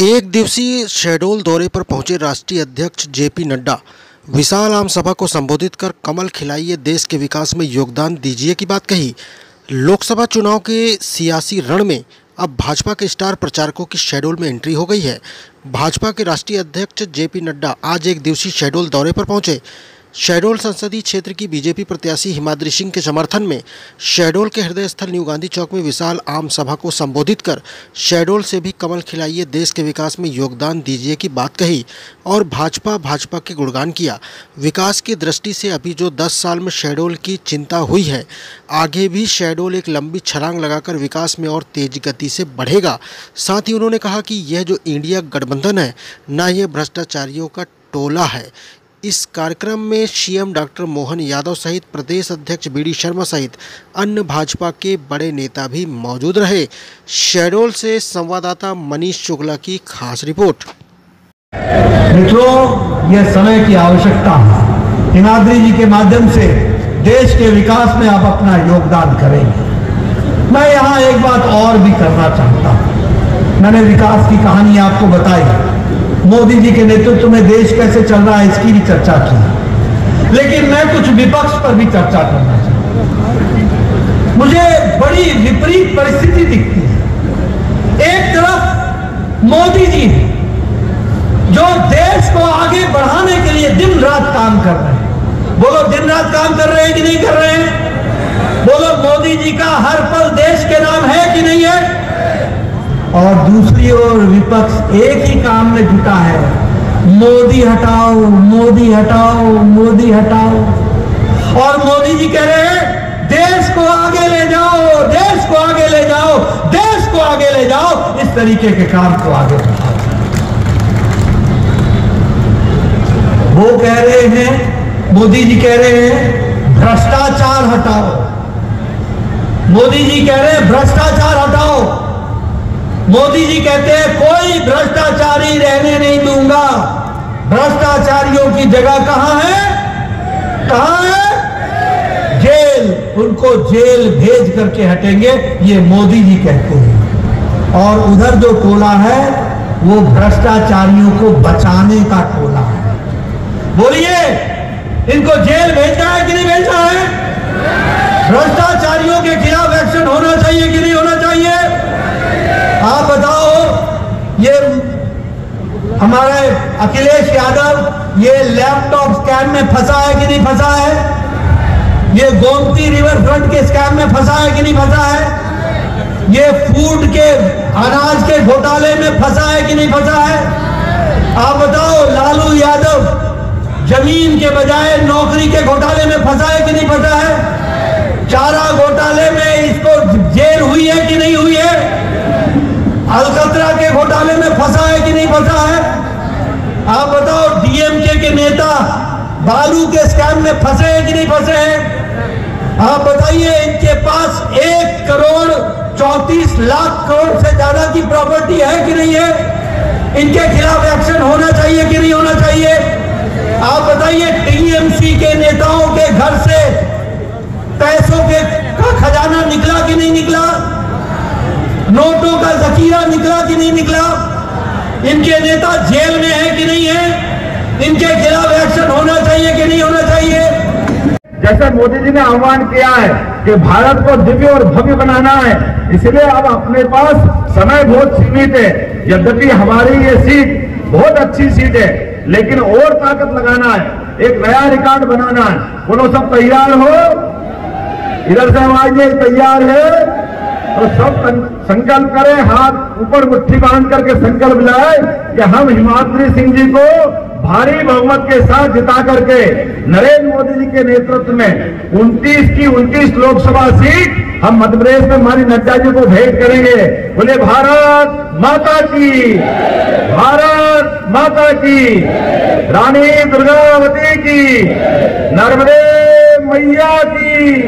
एक दिवसीय शहडोल दौरे पर पहुंचे राष्ट्रीय अध्यक्ष जेपी नड्डा विशाल आम सभा को संबोधित कर कमल खिलाइए, देश के विकास में योगदान दीजिए की बात कही। लोकसभा चुनाव के सियासी रण में अब भाजपा के स्टार प्रचारकों की शहडोल में एंट्री हो गई है। भाजपा के राष्ट्रीय अध्यक्ष जेपी नड्डा आज एक दिवसीय शहडोल दौरे पर पहुंचे। शहडोल संसदीय क्षेत्र की बीजेपी प्रत्याशी हिमाद्री सिंह के समर्थन में शहडोल के हृदय स्थल न्यू गांधी चौक में विशाल आम सभा को संबोधित कर शहडोल से भी कमल खिलाइए, देश के विकास में योगदान दीजिए की बात कही और भाजपा के गुणगान किया। विकास की दृष्टि से अभी जो 10 साल में शहडोल की चिंता हुई है, आगे भी शहडोल एक लंबी छलांग लगाकर विकास में और तेज गति से बढ़ेगा। साथ ही उन्होंने कहा कि यह जो इंडिया गठबंधन है, न यह भ्रष्टाचारियों का टोला है। इस कार्यक्रम में सीएम डॉक्टर मोहन यादव सहित प्रदेश अध्यक्ष बीडी शर्मा सहित अन्य भाजपा के बड़े नेता भी मौजूद रहे। शहडोल से संवाददाता मनीष शुक्ला की खास रिपोर्ट। मित्रों, यह समय की आवश्यकता है। हिमाद्री जी के माध्यम से देश के विकास में आप अपना योगदान करेंगे। मैं यहाँ एक बात और भी करना चाहता हूँ। मैंने विकास की कहानी आपको बताई, मोदी जी के नेतृत्व में देश कैसे चल रहा है इसकी भी चर्चा की, लेकिन मैं कुछ विपक्ष पर भी चर्चा करना चाहता हूं। मुझे बड़ी विपरीत परिस्थिति दिखती है। एक तरफ मोदी जी जो देश को आगे बढ़ाने के लिए दिन रात काम कर रहे हैं। बोलो, दिन रात काम कर रहे हैं कि नहीं कर रहे हैं? बोलो, मोदी जी का हर पल देश के नाम है कि नहीं है? और दूसरी ओर विपक्ष एक ही काम में जुटा है, मोदी हटाओ, मोदी हटाओ, मोदी हटाओ। और मोदी जी कह रहे हैं देश को आगे ले जाओ, देश को आगे ले जाओ, देश को आगे ले जाओ। इस तरीके के काम को आगे बढ़ाओ। वो कह रहे हैं, मोदी जी कह रहे हैं भ्रष्टाचार हटाओ। मोदी जी कह रहे हैं भ्रष्टाचार हटाओ। मोदी जी कहते हैं कोई भ्रष्टाचारी रहने नहीं दूंगा। भ्रष्टाचारियों की जगह कहां है? कहां है? जेल। उनको जेल भेज करके हटेंगे, ये मोदी जी कहते हैं। और उधर जो टोला है वो भ्रष्टाचारियों को बचाने का टोला है। बोलिए, इनको जेल भेजना है कि नहीं भेजना है? भ्रष्टाचारियों के खिलाफ एक्शन होना चाहिए कि नहीं होना चाहिए? आप बताओ, ये हमारे अखिलेश यादव ये लैपटॉप स्कैम में फंसा है कि नहीं फंसा है? ये गोमती रिवर फ्रंट के स्कैम में फंसा है कि नहीं फंसा है? ये फूड के अनाज के घोटाले में फंसा है कि नहीं फंसा है? आप बताओ, लालू यादव जमीन के बजाय नौकरी के घोटाले में फंसा है कि नहीं फंसा है? चारा घोटाले में इसको जेल हुई है कि नहीं हुई है? अलकतरा के घोटाले में फंसा है कि नहीं फंसा है? आप बताओ, डीएमके के नेता बालू के स्कैम में फंसे हैं कि नहीं फंसे हैं? आप बताइए, इनके पास 1 करोड़ 34 लाख करोड़ से ज्यादा की प्रॉपर्टी है कि नहीं है? इनके खिलाफ एक्शन होना चाहिए कि नहीं होना चाहिए? आप बताइए, टीएमसी के नेताओं के घर से पैसों का खजाना निकला कि नहीं निकला? नोटों का जखीरा निकला कि नहीं निकला? इनके नेता जेल में है कि नहीं है? इनके खिलाफ एक्शन होना चाहिए कि नहीं होना चाहिए? जैसे मोदी जी ने आह्वान किया है कि भारत को दिव्य और भव्य बनाना है, इसलिए अब अपने पास समय बहुत सीमित है। यद्यपि हमारी ये सीट बहुत अच्छी सीट है, लेकिन और ताकत लगाना है, एक नया रिकॉर्ड बनाना है। बोलो, सब तैयार हो? इधर से आवाज तैयार है तो सब संकल्प करें, हाथ ऊपर मुट्ठी बांध करके संकल्प लाए कि हम हिमाद्री सिंह जी को भारी बहुमत के साथ जिता करके नरेंद्र मोदी जी के नेतृत्व में 29 की 29 लोकसभा सीट हम मध्य प्रदेश में हमारी नड्डा जी को भेंट करेंगे। बोले भारत माता की, भारत माता की, रानी दुर्गावती की, नर्मदे मैया की।